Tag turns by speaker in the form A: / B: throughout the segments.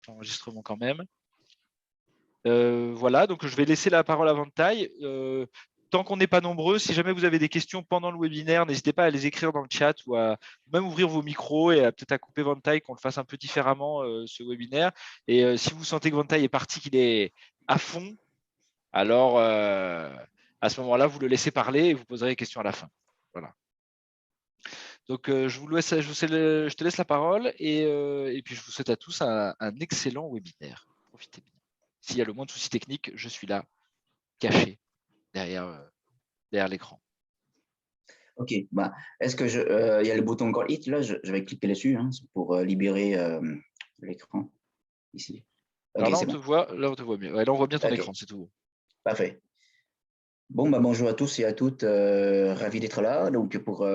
A: enregistrement quand même. Voilà, donc je vais laisser la parole à Vantaille. Tant qu'on n'est pas nombreux, si jamais vous avez des questions pendant le webinaire, n'hésitez pas à les écrire dans le chat ou à même ouvrir vos micros et peut-être à couper Vantaille, qu'on le fasse un peu différemment ce webinaire. Et si vous sentez que Vantaille est parti, qu'il est à fond, alors à ce moment-là, vous le laissez parler et vous poserez les questions à la fin. Voilà. Donc je te laisse la parole et puis je vous souhaite à tous un excellent webinaire. Profitez bien. S'il y a le moins de soucis techniques, je suis là, caché derrière l'écran.
B: Ok, bah, est-ce que il y a le bouton Call It là, je vais cliquer dessus pour libérer l'écran ici.
A: Alors
B: Ok,
A: là,
B: c'est bon.
A: on te voit mieux. Ouais, là, on voit bien ton
B: Ok,
A: écran, c'est tout.
B: parfait. Bon, bah, bonjour à tous et à toutes, ravi d'être là. Donc, pour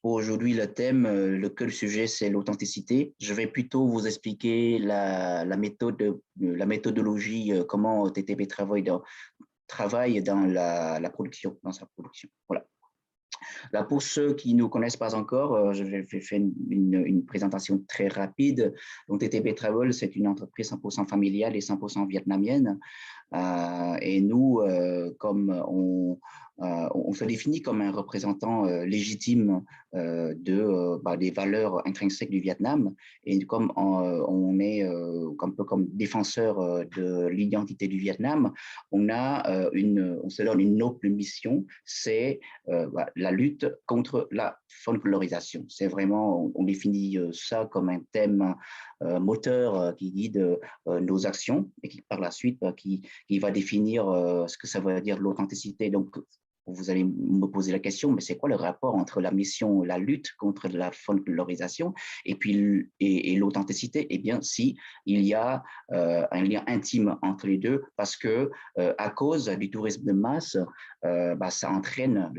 B: aujourd'hui, le thème, le sujet, c'est l'authenticité. Je vais plutôt vous expliquer la méthodologie, comment TTP travaille dans la production, dans sa production. Voilà. Là, pour ceux qui ne nous connaissent pas encore, je vais faire une présentation très rapide. Donc, TTP Travel, c'est une entreprise 100% familiale et 100% vietnamienne. Et nous, comme on se définit comme un représentant légitime des valeurs intrinsèques du Vietnam, et comme on est un peu comme défenseur de l'identité du Vietnam, on se donne une noble mission, c'est la lutte contre la folklorisation. C'est vraiment, on définit ça comme un thème moteur qui guide nos actions et qui par la suite qui va définir ce que ça veut dire l'authenticité. Donc, vous allez me poser la question, mais c'est quoi le rapport entre la mission, la lutte contre la folklorisation et puis l'authenticité? Eh bien, si il y a un lien intime entre les deux, parce que à cause du tourisme de masse, ça entraîne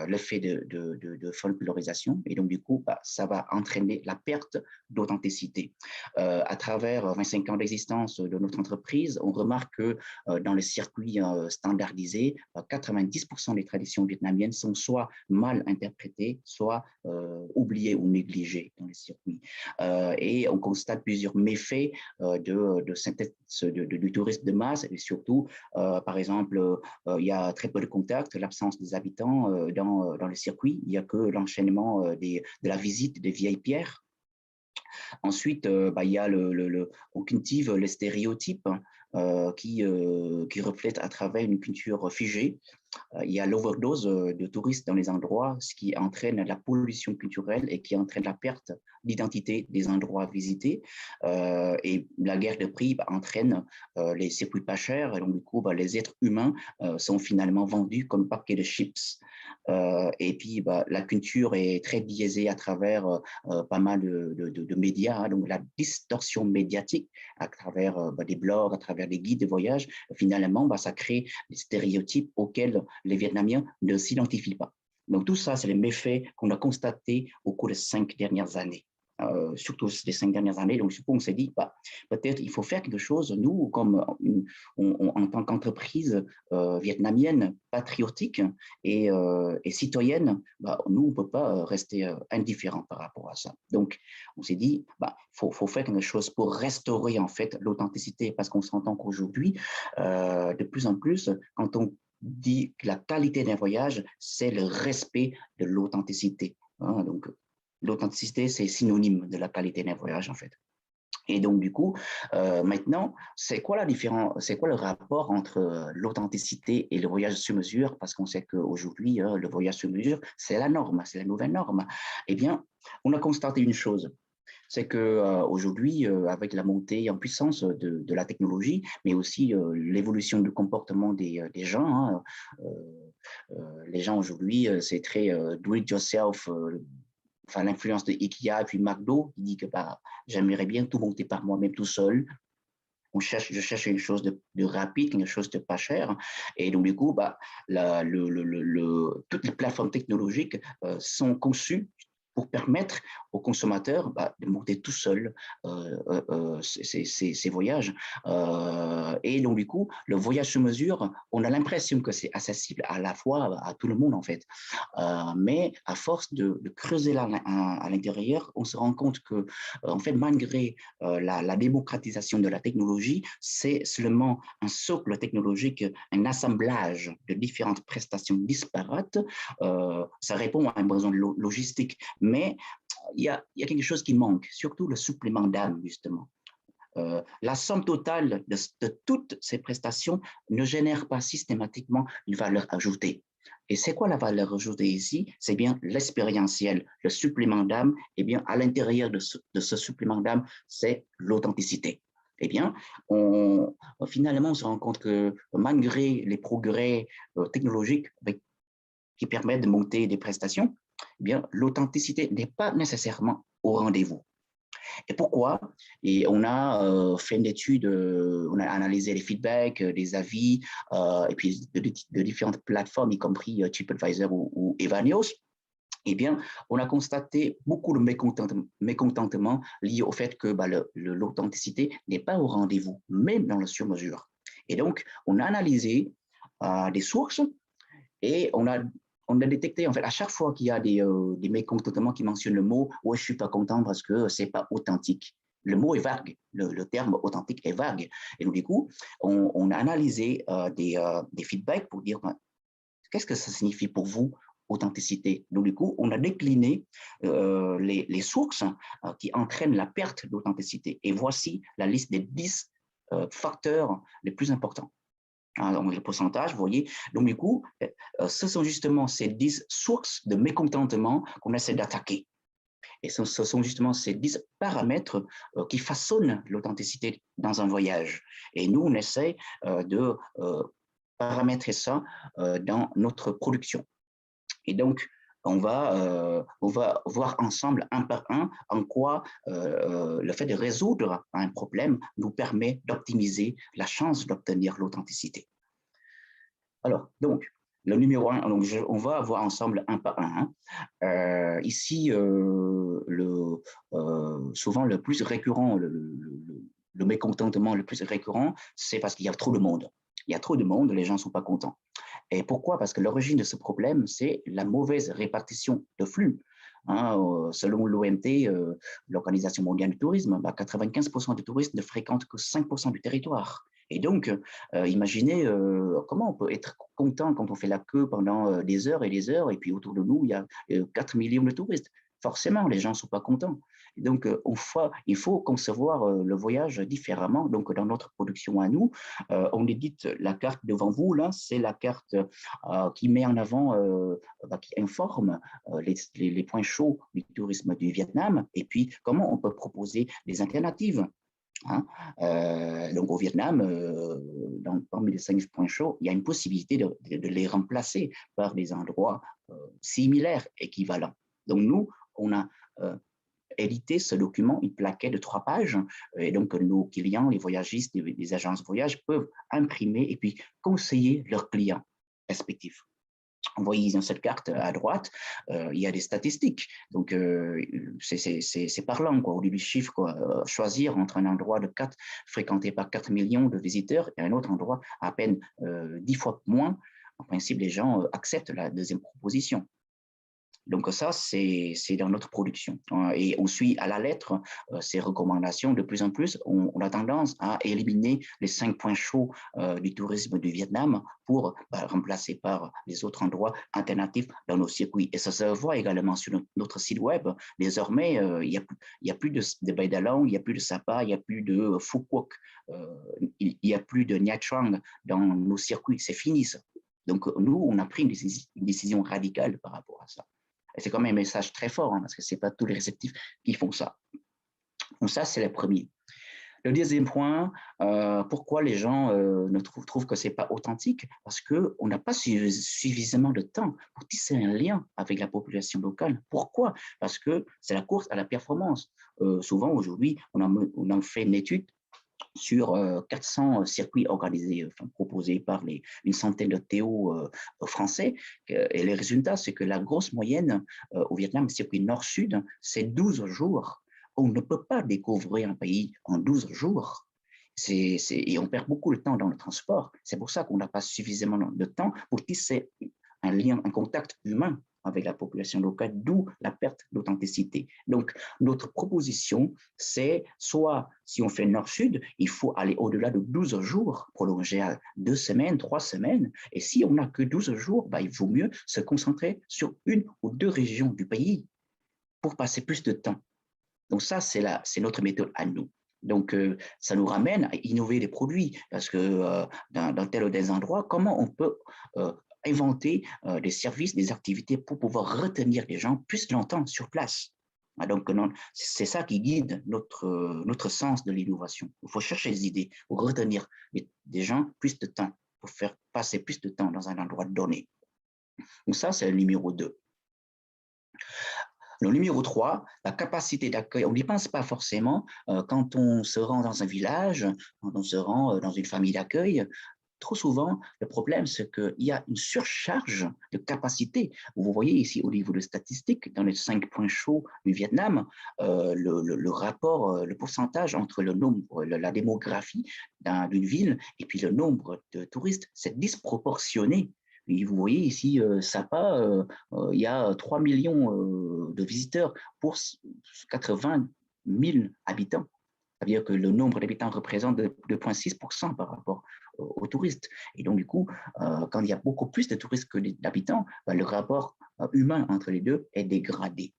B: l'effet de folklorisation, et donc du coup, ça va entraîner la perte d'authenticité. À travers 25 ans d'existence de notre entreprise, on remarque que dans le circuit standardisé, 90% des traditions vietnamiennes sont soit mal interprétées, soit oubliées ou négligées dans les circuits. Et on constate plusieurs méfaits de synthèse du tourisme de masse, et surtout, par exemple, il y a très peu de contacts, l'absence des habitants dans le circuit, il n'y a que l'enchaînement de la visite des vieilles pierres. Ensuite, il y a on cultive les stéréotypes qui reflètent à travers une culture figée. Il y a l'overdose de touristes dans les endroits, ce qui entraîne la pollution culturelle et qui entraîne la perte d'identité des endroits visités. Et la guerre de prix entraîne les circuits pas chers. Et donc, du coup, les êtres humains sont finalement vendus comme paquets de chips. Et puis, la culture est très biaisée à travers pas mal de médias. Donc, la distorsion médiatique à travers des blogs, à travers des guides de voyage, finalement, ça crée des stéréotypes auxquels les Vietnamiens ne s'identifient pas. Donc, tout ça, c'est les méfaits qu'on a constatés au cours des 5 dernières années. Surtout les 5 dernières années. Donc, on s'est dit, peut-être il faut faire quelque chose, nous, comme en tant qu'entreprise vietnamienne, patriotique et citoyenne, nous, on ne peut pas rester indifférent par rapport à ça. Donc, on s'est dit, faut faire quelque chose pour restaurer, en fait, l'authenticité, parce qu'on s'entend qu'aujourd'hui, de plus en plus, quand on dit que la qualité d'un voyage, c'est le respect de l'authenticité. Donc, l'authenticité, c'est synonyme de la qualité d'un voyage, en fait. Et donc, du coup, maintenant, c'est quoi le rapport entre l'authenticité et le voyage sur mesure? Parce qu'on sait qu'aujourd'hui, le voyage sur mesure, c'est la norme, c'est la nouvelle norme. Eh bien, on a constaté une chose, c'est qu'aujourd'hui, avec la montée en puissance de la technologie, mais aussi l'évolution du comportement des gens, les gens aujourd'hui, c'est très do-it-yourself, enfin l'influence de IKEA et puis McDo, qui dit que j'aimerais bien tout monter par moi-même tout seul. Je cherche quelque chose de rapide, quelque chose de pas cher. Et donc, du coup, toutes les plateformes technologiques sont conçues pour permettre aux consommateurs de monter tout seuls ces voyages. Et donc, du coup, le voyage sur mesure, on a l'impression que c'est accessible à la fois à tout le monde, en fait. Mais à force de creuser là à l'intérieur, on se rend compte que, en fait, malgré la démocratisation de la technologie, c'est seulement un socle technologique, un assemblage de différentes prestations disparates. Ça répond à un besoin logistique, mais il y a quelque chose qui manque, surtout le supplément d'âme, justement. La somme totale de toutes ces prestations ne génère pas systématiquement une valeur ajoutée. Et c'est quoi la valeur ajoutée ici? C'est bien l'expérientiel, le supplément d'âme. Eh bien, à l'intérieur de ce supplément d'âme, c'est l'authenticité. Eh bien, finalement, on se rend compte que malgré les progrès technologiques qui permettent de monter des prestations, eh bien, l'authenticité n'est pas nécessairement au rendez-vous. Et pourquoi? Et on a fait une étude, on a analysé les feedbacks, des avis, et puis de différentes plateformes, y compris TripAdvisor ou Evanios. Eh bien, on a constaté beaucoup de mécontentement lié au fait que l'authenticité n'est pas au rendez-vous, même dans la sur-mesure. Et donc, on a analysé des sources et on a détecté, en fait, à chaque fois qu'il y a des mécontentements qui mentionnent le mot « ouais, je ne suis pas content parce que ce n'est pas authentique ». Le mot est vague, le terme authentique est vague. Et donc, du coup, on a analysé des feedbacks pour dire qu'est-ce que ça signifie pour vous, authenticité. Donc, du coup, on a décliné les sources qui entraînent la perte d'authenticité. Et voici la liste des 10 facteurs les plus importants. Donc, le pourcentage, vous voyez. Donc, du coup, ce sont justement ces 10 sources de mécontentement qu'on essaie d'attaquer. Et ce sont justement ces 10 paramètres qui façonnent l'authenticité dans un voyage. Et nous, on essaie de paramétrer ça dans notre production. Et donc, on va voir ensemble, un par un, en quoi le fait de résoudre un problème nous permet d'optimiser la chance d'obtenir l'authenticité. Alors, donc, le numéro 1, donc on va voir ensemble un par un. Ici, souvent le plus récurrent, le mécontentement le plus récurrent, c'est parce qu'il y a trop de monde. Il y a trop de monde, les gens ne sont pas contents. Et pourquoi? Parce que l'origine de ce problème, c'est la mauvaise répartition de flux. Selon l'OMT, l'Organisation mondiale du tourisme, 95% des touristes ne fréquentent que 5% du territoire. Et donc, imaginez comment on peut être content quand on fait la queue pendant des heures et des heures, et puis autour de nous, il y a 4 millions de touristes. Forcément, les gens ne sont pas contents. Et donc, il faut concevoir le voyage différemment. Donc, dans notre production à nous, on édite la carte devant vous. Là, c'est la carte qui met en avant, qui informe les points chauds du tourisme du Vietnam, et puis comment on peut proposer des alternatives. Donc au Vietnam, parmi les 5 points chauds, il y a une possibilité de les remplacer par des endroits similaires, équivalents. Donc nous, on a édité ce document, une plaquette de 3 pages, et donc nos clients, les voyagistes, les agences de voyage peuvent imprimer et puis conseiller leurs clients respectifs. Vous voyez dans cette carte à droite, il y a des statistiques. Donc, c'est parlant, quoi, au lieu du chiffre, quoi. Choisir entre un endroit fréquenté par 4 millions de visiteurs et un autre endroit à peine 10 fois moins. En principe, les gens acceptent la deuxième proposition. Donc ça, c'est dans notre production. Et on suit à la lettre ces recommandations. De plus en plus, on a tendance à éliminer les 5 points chauds du tourisme du Vietnam pour remplacer par les autres endroits alternatifs dans nos circuits. Et ça se voit également sur notre site web. Désormais, il y a plus de Bay Dalong, il n'y a plus de Sapa, il n'y a plus de Phu Quoc, il n'y a plus de Nha Trang dans nos circuits. C'est fini ça. Donc nous, on a pris une décision radicale par rapport à ça. Et c'est quand même un message très fort, parce que ce n'est pas tous les réceptifs qui font ça. Donc ça, c'est le premier. Le deuxième point, pourquoi les gens trouvent que ce n'est pas authentique? Parce qu'on n'a pas suffisamment de temps pour tisser un lien avec la population locale. Pourquoi? Parce que c'est la course à la performance. Souvent, aujourd'hui, on a fait une étude sur 400 circuits organisés, enfin, proposés par une centaine de Théo français. Et les résultats, c'est que la grosse moyenne au Vietnam, circuit nord-sud, c'est 12 jours. On ne peut pas découvrir un pays en 12 jours. Et on perd beaucoup de temps dans le transport. C'est pour ça qu'on n'a pas suffisamment de temps pour tisser un lien, un contact humain avec la population locale, d'où la perte d'authenticité. Donc, notre proposition, c'est soit, si on fait nord-sud, il faut aller au-delà de 12 jours, prolonger à 2 semaines, 3 semaines. Et si on n'a que 12 jours, il vaut mieux se concentrer sur une ou deux régions du pays pour passer plus de temps. Donc ça, c'est notre méthode à nous. Donc, ça nous ramène à innover des produits parce que dans tel ou tel endroit, comment on peut inventer des services, des activités pour pouvoir retenir les gens plus longtemps sur place. Donc, c'est ça qui guide notre sens de l'innovation. Il faut chercher des idées pour retenir des gens plus de temps, pour faire passer plus de temps dans un endroit donné. Donc ça, c'est le numéro 2. Le numéro 3, la capacité d'accueil. On n'y pense pas forcément quand on se rend dans un village, quand on se rend dans une famille d'accueil. Trop souvent, le problème, c'est qu'il y a une surcharge de capacité. Vous voyez ici au niveau de statistiques, dans les 5 points chauds du Vietnam, le rapport, le pourcentage entre le nombre, la démographie d'une ville et puis le nombre de touristes, c'est disproportionné. Et vous voyez ici, Sapa, il y a 3 millions de visiteurs pour 80 000 habitants. C'est-à-dire que le nombre d'habitants représente 2,6% par rapport aux touristes. Et donc, du coup, quand il y a beaucoup plus de touristes que d'habitants, le rapport humain entre les deux est dégradé.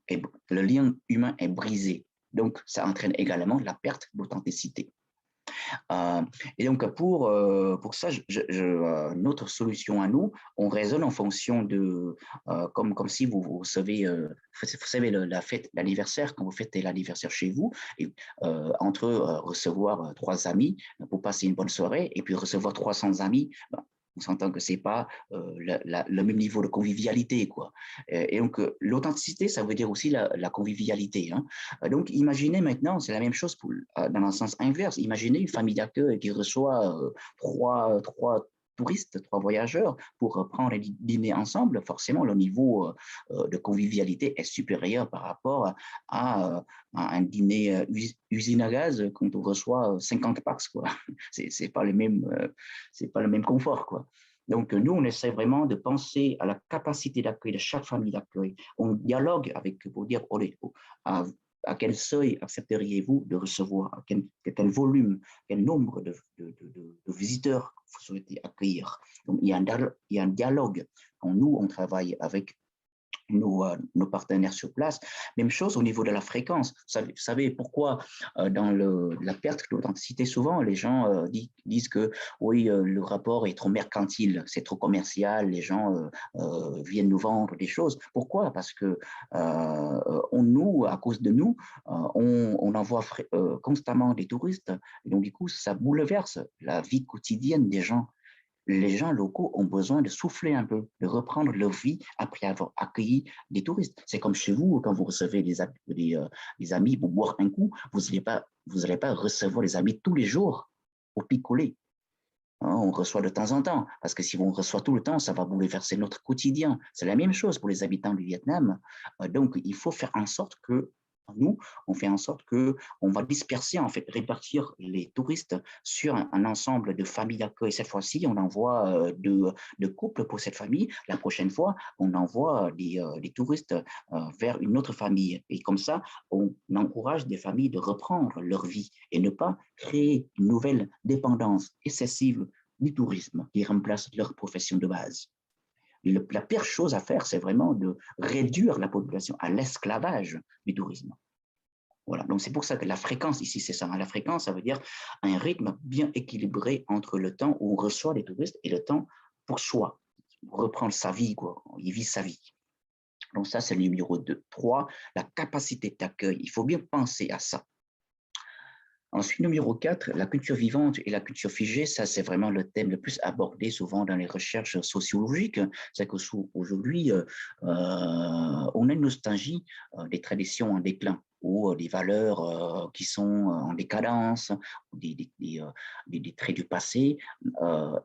B: Et le lien humain est brisé. Donc, ça entraîne également la perte d'authenticité. Et donc, pour ça, notre solution à nous, on raisonne en fonction de, comme si vous savez, la fête, l'anniversaire, quand vous fêtez l'anniversaire chez vous, et, entre recevoir 3 amis pour passer une bonne soirée et puis recevoir 300 amis, on s'entend que ce n'est pas le même niveau de convivialité, quoi. Et donc, l'authenticité, ça veut dire aussi la convivialité. Hein. Donc, imaginez maintenant, c'est la même chose dans le sens inverse. Imaginez une famille d'accueil qui reçoit 3 touristes, 3 voyageurs pour prendre et dîner ensemble. Forcément, le niveau de convivialité est supérieur par rapport à un dîner usine à gaz quand on reçoit 50 packs, quoi. C'est pas le même confort, quoi. Donc, nous, on essaie vraiment de penser à la capacité d'accueil de chaque famille d'accueil. On dialogue pour dire, à quel seuil accepteriez-vous de recevoir, quel volume, quel nombre de visiteurs vous souhaitez accueillir. Donc, il y a un dialogue. Quand nous, on travaille avec nos partenaires sur place. Même chose au niveau de la fréquence. Vous savez pourquoi dans la perte d'authenticité, souvent les gens disent que oui, le rapport est trop mercantile, c'est trop commercial, les gens viennent nous vendre des choses. Pourquoi? Parce que à cause de nous, on envoie constamment des touristes. Et donc du coup, ça bouleverse la vie quotidienne des gens. Les gens locaux ont besoin de souffler un peu, de reprendre leur vie après avoir accueilli des touristes. C'est comme chez vous, quand vous recevez des amis pour boire un coup, vous n'allez pas recevoir les amis tous les jours au picoler. Hein, on reçoit de temps en temps, parce que si on reçoit tout le temps, ça va bouleverser notre quotidien. C'est la même chose pour les habitants du Vietnam. Donc, il faut faire en sorte que nous, on fait en sorte qu'on va disperser, en fait, répartir les touristes sur un ensemble de familles d'accueil. Cette fois-ci, on envoie deux couples pour cette famille. La prochaine fois, on envoie des touristes vers une autre famille. Et comme ça, on encourage des familles de reprendre leur vie et ne pas créer une nouvelle dépendance excessive du tourisme qui remplace leur profession de base. La pire chose à faire, c'est vraiment de réduire la population à l'esclavage du tourisme. Voilà, donc c'est pour ça que la fréquence ici, c'est ça. La fréquence, ça veut dire un rythme bien équilibré entre le temps où on reçoit les touristes et le temps pour soi, pour reprendre sa vie, quoi. Il vit sa vie. Donc ça, c'est le numéro 2. 3, la capacité d'accueil. Il faut bien penser à ça. Ensuite, numéro 4, la culture vivante et la culture figée, ça c'est vraiment le thème le plus abordé souvent dans les recherches sociologiques. C'est qu'aujourd'hui, on a une nostalgie des traditions en déclin. ou des valeurs qui sont en décadence, des traits du passé.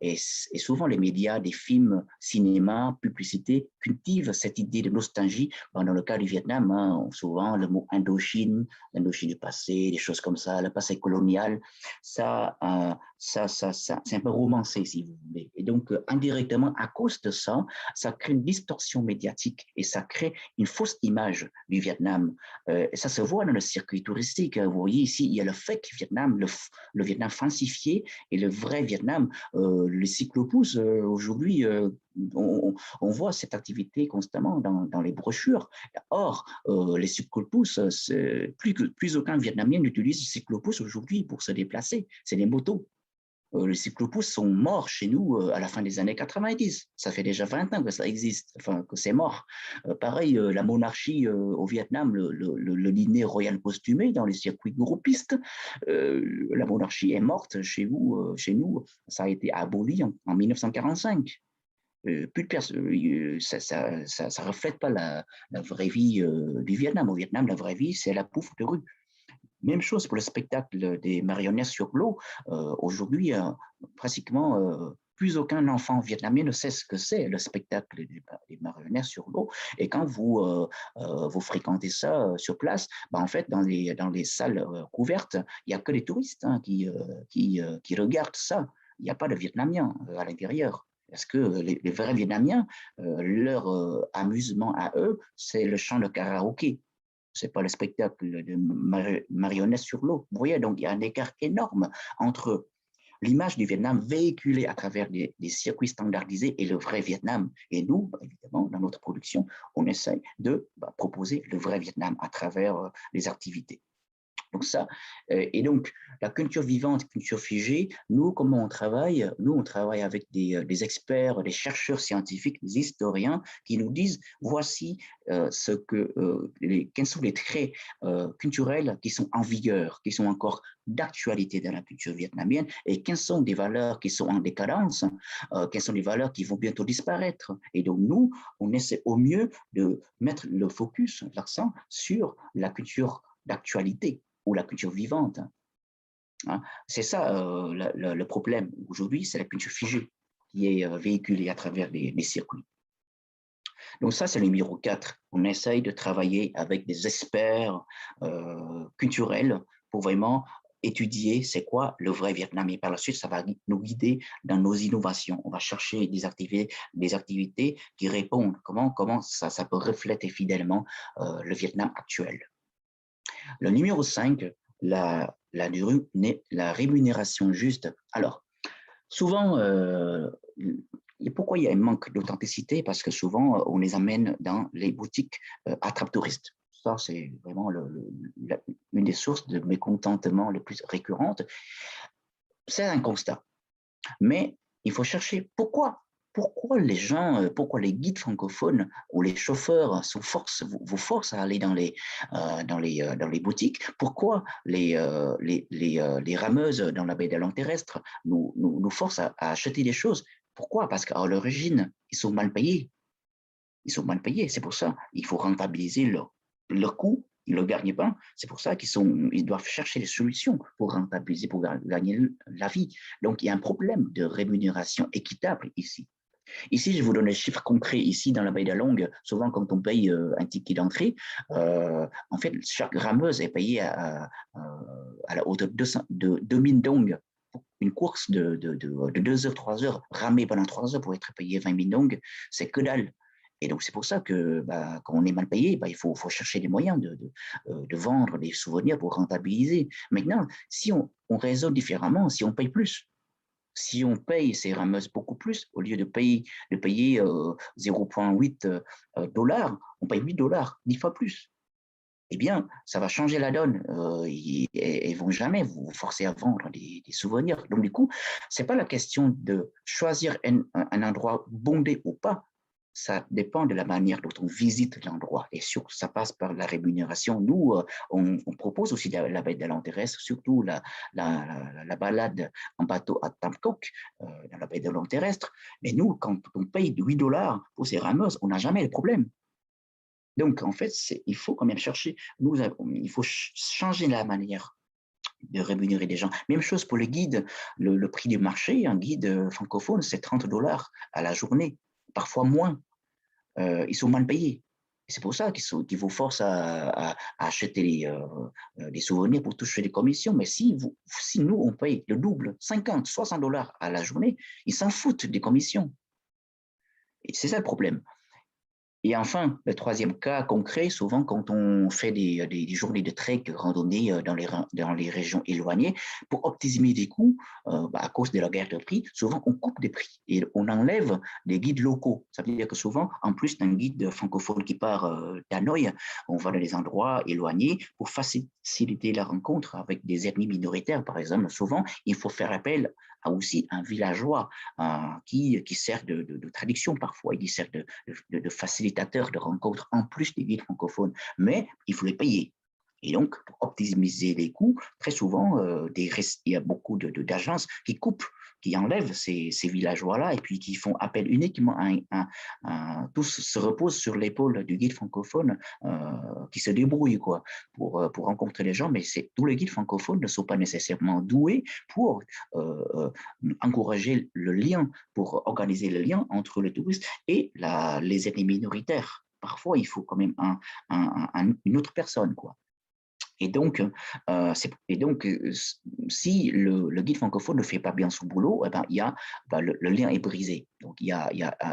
B: Et souvent, les médias, des films, cinéma, publicité cultivent cette idée de nostalgie. Dans le cas du Vietnam, hein, souvent le mot Indochine, l'Indochine du passé, des choses comme ça, le passé colonial, c'est un peu romancé, si vous voulez. Et donc, indirectement, à cause de ça, ça crée une distorsion médiatique et ça crée une fausse image du Vietnam. Et ça se voit dans le circuit touristique. Vous voyez ici, il y a le fake Vietnam, le Vietnam falsifié et le vrai Vietnam. Les cyclopouses, aujourd'hui, on voit cette activité constamment dans les brochures. Or, les cyclopouses, plus aucun Vietnamien n'utilise le cyclopousse aujourd'hui pour se déplacer. C'est des motos. Les cyclopousses sont morts chez nous à la fin des années 90. Ça fait déjà 20 ans que ça existe, enfin que c'est mort. Pareil, la monarchie au Vietnam, le dîner royal costumé dans les circuits groupistes, la monarchie est morte chez vous, chez nous. Ça a été aboli en 1945. Plus de personnes, ça reflète pas la vraie vie du Vietnam. Au Vietnam, la vraie vie, c'est la pouffe de rue. Même chose pour le spectacle des marionnettes sur l'eau. Aujourd'hui, pratiquement plus aucun enfant vietnamien ne sait ce que c'est le spectacle des marionnettes sur l'eau. Et quand vous fréquentez ça sur place, bah, en fait, dans les salles couvertes, il n'y a que les touristes hein, qui regardent ça. Il n'y a pas de Vietnamiens à l'intérieur. Parce que les vrais Vietnamiens, leur amusement à eux, c'est le chant de karaoké. C'est pas le spectacle de marionnettes sur l'eau. Vous voyez, donc il y a un écart énorme entre l'image du Vietnam véhiculée à travers des circuits standardisés et le vrai Vietnam. Et nous, évidemment, dans notre production, on essaie de proposer le vrai Vietnam à travers les activités. Donc ça, et donc la culture vivante, culture figée, nous, comment on travaille? Nous, on travaille avec des experts, des chercheurs scientifiques, des historiens qui nous disent, voici quels sont les traits culturels qui sont en vigueur, qui sont encore d'actualité dans la culture vietnamienne, et quelles sont des valeurs qui sont en décadence, quelles sont les valeurs qui vont bientôt disparaître. Et donc nous, on essaie au mieux de mettre le focus, l'accent sur la culture d'actualité ou la culture vivante. Hein. C'est ça le problème. Aujourd'hui, c'est la culture figée qui est véhiculée à travers les circuits. Donc ça, c'est le numéro 4. On essaye de travailler avec des experts culturels pour vraiment étudier c'est quoi le vrai Vietnam. Et par la suite, ça va nous guider dans nos innovations. On va chercher des activités qui répondent, comment ça peut refléter fidèlement le Vietnam actuel. Le numéro 5, la rémunération juste. Alors, souvent, pourquoi il y a un manque d'authenticité? Parce que souvent, on les amène dans les boutiques attrape-touristes. Ça, c'est vraiment une des sources de mécontentement les plus récurrentes. C'est un constat. Mais il faut chercher pourquoi les gens, pourquoi les guides francophones ou les chauffeurs vous forcent à aller dans les boutiques? Pourquoi les rameuses dans la baie des Landes terrestres nous forcent à acheter des choses? Pourquoi? Parce qu'à l'origine, ils sont mal payés. Ils sont mal payés, c'est pour ça. Il faut rentabiliser leur coût, ils ne le gagnent pas. C'est pour ça ils doivent chercher des solutions pour rentabiliser, pour gagner la vie. Donc, il y a un problème de rémunération équitable ici. Ici, je vous donne les chiffres concrets. Ici, dans la baie d'Along, souvent, quand on paye un ticket d'entrée, en fait, chaque rameuse est payée à la hauteur de 2000 dong. Une course de 2 heures, 3 heures, ramée pendant 3 heures pour être payé 20 000 dong, c'est que dalle. Et donc, c'est pour ça que quand on est mal payé, il faut chercher des moyens de vendre des souvenirs pour rentabiliser. Maintenant, si on raisonne différemment, si on paye plus, si on paye ces rameuses beaucoup plus, au lieu de payer 0,8 $, on paye 8 $, 10 fois plus. Eh bien, ça va changer la donne. Ils ne vont jamais vous forcer à vendre des souvenirs. Donc, du coup, ce n'est pas la question de choisir un endroit bondé ou pas. Ça dépend de la manière dont on visite l'endroit. Et surtout, ça passe par la rémunération. Nous, on propose aussi la baie des Landes terrestres, surtout la balade en bateau à Tam Quoc, dans la baie des Landes terrestres. Mais nous, quand on paye 8 $ pour ces rameuses, on n'a jamais de problème. Donc, en fait, il faut quand même chercher, il faut changer la manière de rémunérer des gens. Même chose pour les guides. Le prix du marché, un guide francophone, c'est 30 $ à la journée, parfois moins. Ils sont mal payés. C'est pour ça qu'ils vous forcent à acheter des souvenirs pour toucher des commissions. Mais si nous, on paye le double, 50, 60 $ à la journée, ils s'en foutent des commissions. Et c'est ça le problème. Et enfin, le troisième cas concret, souvent quand on fait des journées de trek, randonnée dans les régions éloignées, pour optimiser des coûts, à cause de la guerre de prix, souvent on coupe des prix et on enlève des guides locaux. Ça veut dire que souvent, en plus d'un guide francophone qui part d'Hanoï, on va dans des endroits éloignés pour faciliter la rencontre avec des ethnies minoritaires, par exemple. Souvent, il faut faire appel à aussi un villageois qui sert de traduction parfois, il sert de facilitateur de rencontres en plus des guides francophones, mais il faut les payer. Et donc, pour optimiser les coûts, très souvent, il y a beaucoup d'agences qui coupent, qui enlèvent ces villageois-là et puis qui font appel uniquement tout se repose sur l'épaule du guide francophone qui se débrouille quoi, pour rencontrer les gens, mais tous les guides francophones ne sont pas nécessairement doués pour encourager le lien, pour organiser le lien entre les touristes et les ethnies minoritaires. Parfois, il faut quand même une autre personne, quoi. Et donc, si le guide francophone ne fait pas bien son boulot, eh ben, le lien est brisé. Donc, il y a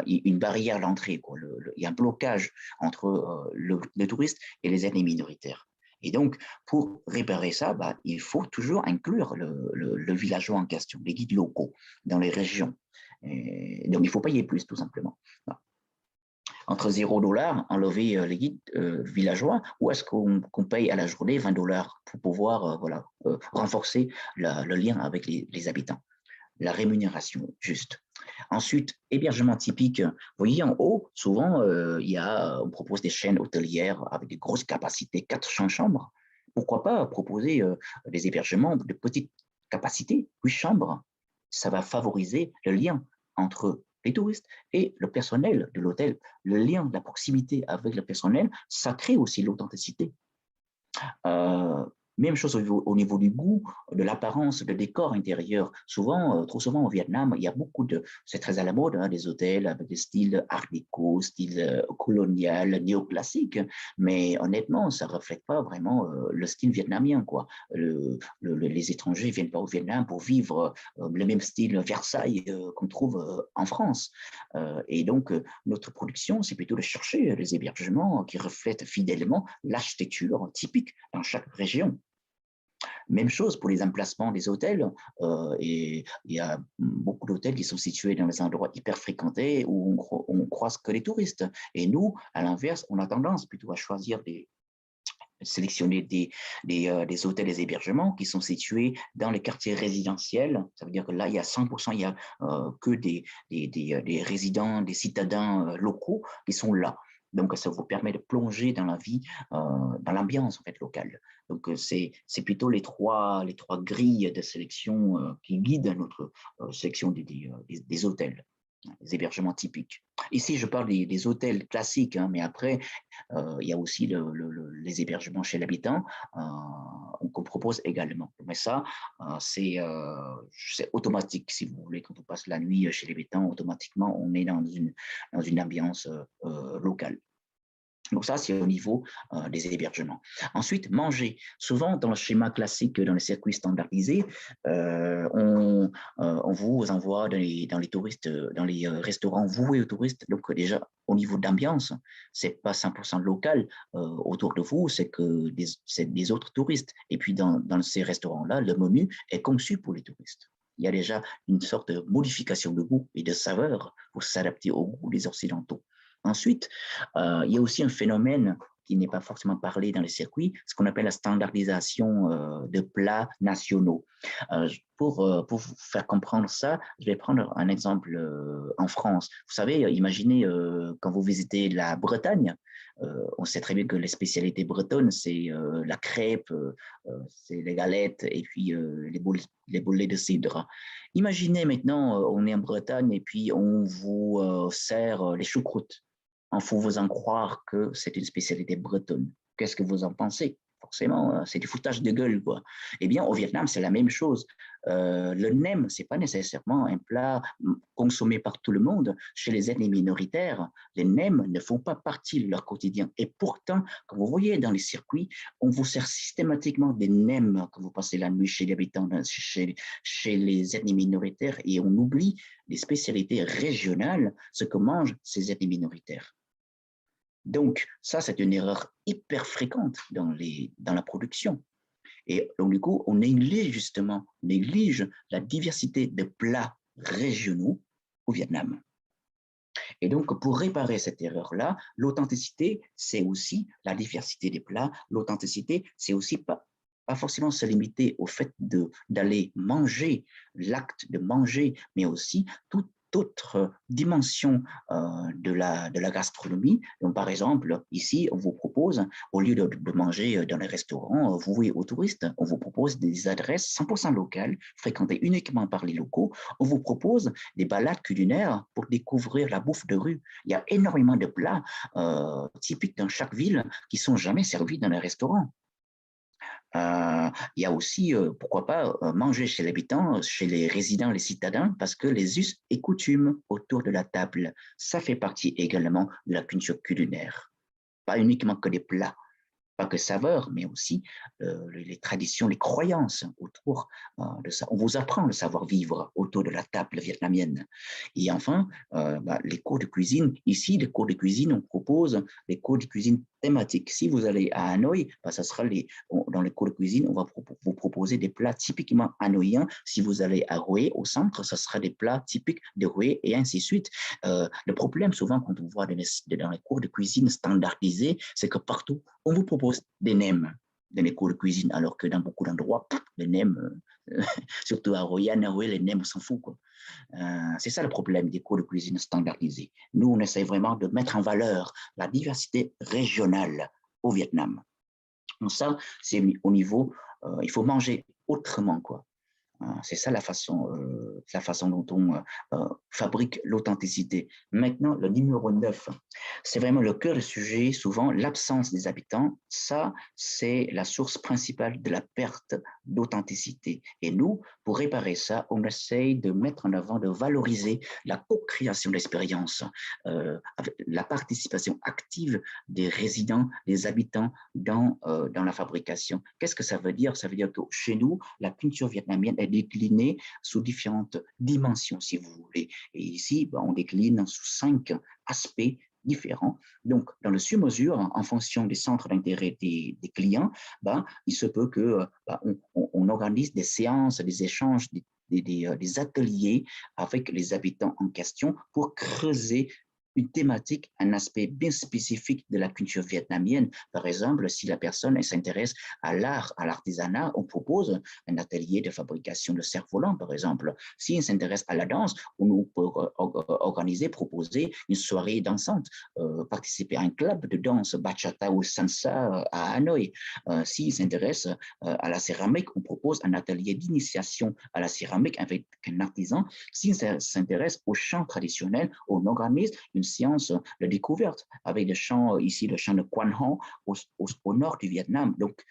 B: une barrière à l'entrée, quoi. Il y a un blocage entre le touriste et les ethnies minoritaires. Et donc, pour réparer ça, il faut toujours inclure le villageois en question, les guides locaux dans les régions. Et donc, il faut payer plus, tout simplement. Voilà. Entre 0 $ enlever les guides villageois, ou est-ce qu'on paye à la journée 20 $ pour pouvoir renforcer le lien avec les habitants, la rémunération juste. Ensuite, hébergement typique. Vous voyez en haut, souvent, on propose des chaînes hôtelières avec des grosses capacités, 400 chambres. Pourquoi pas proposer des hébergements de petite capacité, 8 chambres. Ça va favoriser le lien entre les touristes et le personnel de l'hôtel. Le lien, la proximité avec le personnel, ça crée aussi l'authenticité. Même chose au niveau du goût, de l'apparence, de décor intérieur. Trop souvent au Vietnam, il y a c'est très à la mode, hein, des hôtels avec des styles art déco, style colonial, néoclassique, mais honnêtement, ça ne reflète pas vraiment le style vietnamien, quoi. Les étrangers ne viennent pas au Vietnam pour vivre le même style Versailles qu'on trouve en France. Et donc, notre production, c'est plutôt de chercher des hébergements qui reflètent fidèlement l'architecture typique dans chaque région. Même chose pour les emplacements des hôtels. Et il y a beaucoup d'hôtels qui sont situés dans des endroits hyper fréquentés où on croise que les touristes. Et nous, à l'inverse, on a tendance plutôt à sélectionner des hôtels, des hébergements qui sont situés dans les quartiers résidentiels. Ça veut dire que là, il y a 100%, il y a que des résidents, des citadins locaux qui sont là. Donc, ça vous permet de plonger dans la vie, dans l'ambiance en fait, locale. Donc, c'est plutôt les trois grilles de sélection qui guident notre sélection des hôtels, les hébergements typiques. Ici, je parle des hôtels classiques, hein, mais après, il y a aussi les hébergements chez l'habitant qu'on propose également. Mais ça, c'est automatique, si vous voulez. Quand on passe la nuit chez l'habitant, automatiquement, on est dans une ambiance locale. Donc ça, c'est au niveau des hébergements. Ensuite, manger. Souvent, dans le schéma classique, dans les circuits standardisés, on vous envoie dans les touristes, dans les restaurants voués aux touristes. Donc déjà, au niveau d'ambiance, c'est pas 100% local autour de vous, c'est que des autres touristes. Et puis dans ces restaurants-là, le menu est conçu pour les touristes. Il y a déjà une sorte de modification de goût et de saveur pour s'adapter au goût des Occidentaux. Ensuite, il y a aussi un phénomène qui n'est pas forcément parlé dans les circuits, ce qu'on appelle la standardisation de plats nationaux. Pour vous faire comprendre ça, je vais prendre un exemple en France. Vous savez, imaginez quand vous visitez la Bretagne, on sait très bien que les spécialités bretonnes, c'est la crêpe, c'est les galettes et puis les boulets de cidre. Imaginez maintenant, on est en Bretagne et puis on vous sert les choucroutes. en faisant croire que c'est une spécialité bretonne. Qu'est-ce que vous en pensez? Forcément, c'est du foutage de gueule, quoi. Eh bien, au Vietnam, c'est la même chose. Le nem, ce n'est pas nécessairement un plat consommé par tout le monde. Chez les ethnies minoritaires, les nems ne font pas partie de leur quotidien. Et pourtant, quand vous voyez dans les circuits, on vous sert systématiquement des nems quand vous passez la nuit chez les habitants, chez les ethnies minoritaires, et on oublie les spécialités régionales, ce que mangent ces ethnies minoritaires. Donc, ça, c'est une erreur hyper fréquente dans la production. Et donc, du coup, on néglige la diversité de plats régionaux au Vietnam. Et donc, pour réparer cette erreur-là, l'authenticité, c'est aussi la diversité des plats. L'authenticité, c'est aussi pas forcément se limiter au fait d'aller manger, l'acte de manger, mais aussi toute autre dimension de la gastronomie. Donc, par exemple, ici, on vous propose, au lieu de manger dans les restaurants voués aux touristes, on vous propose des adresses 100% locales, fréquentées uniquement par les locaux. On vous propose des balades culinaires pour découvrir la bouffe de rue. Il y a énormément de plats typiques dans chaque ville qui ne sont jamais servis dans les restaurants. Il y a aussi, pourquoi pas, manger chez l'habitant, chez les résidents, les citadins, parce que les us et coutumes autour de la table, ça fait partie également de la culture culinaire. Pas uniquement que des plats, pas que saveurs, mais aussi les traditions, les croyances autour de ça. On vous apprend le savoir-vivre autour de la table vietnamienne. Et enfin, les cours de cuisine. Ici, les cours de cuisine, on propose les cours de cuisine thématiques. Si vous allez à Hanoï, ça sera dans les cours de cuisine, on va vous proposer des plats typiquement hanoïens. Si vous allez à Hue, au centre, ce sera des plats typiques de Hue et ainsi de suite. Le problème, souvent, quand on voit dans les cours de cuisine standardisés, c'est que partout, on vous propose des nems dans les cours de cuisine, alors que dans beaucoup d'endroits, les nems, surtout à Hue, les nems, on s'en fout, quoi. C'est ça le problème des cours de cuisine standardisés. Nous, on essaie vraiment de mettre en valeur la diversité régionale au Vietnam. Donc ça, c'est au niveau, il faut manger autrement, quoi. C'est ça la façon dont on fabrique l'authenticité. Maintenant, le numéro 9, c'est vraiment le cœur du sujet, souvent l'absence des habitants. Ça, c'est la source principale de la perte d'authenticité. Et nous, pour réparer ça, on essaye de mettre en avant, de valoriser la co-création d'expériences, la participation active des résidents, des habitants dans la fabrication. Qu'est-ce que ça veut dire? Ça veut dire que chez nous, la culture vietnamienne est déclinée sous différentes dimensions, si vous voulez. Et ici, on décline sous 5 aspects différents. Donc, dans le sur-mesure, en fonction des centres d'intérêt des clients, il se peut que on organise des séances, des échanges, des ateliers avec les habitants en question pour creuser une thématique, un aspect bien spécifique de la culture vietnamienne. Par exemple, si la personne s'intéresse à l'art, à l'artisanat, on propose un atelier de fabrication de cerfs-volants, par exemple. Si elle s'intéresse à la danse, on peut organiser, proposer une soirée dansante, participer à un club de danse bachata ou salsa à Hanoï. S'il s'intéresse à la céramique, on propose un atelier d'initiation à la céramique avec un artisan. S'il s'intéresse au chant traditionnel, on organise une séance de découverte avec le chant, ici le chant de Quan Ho au nord du Vietnam. Donc,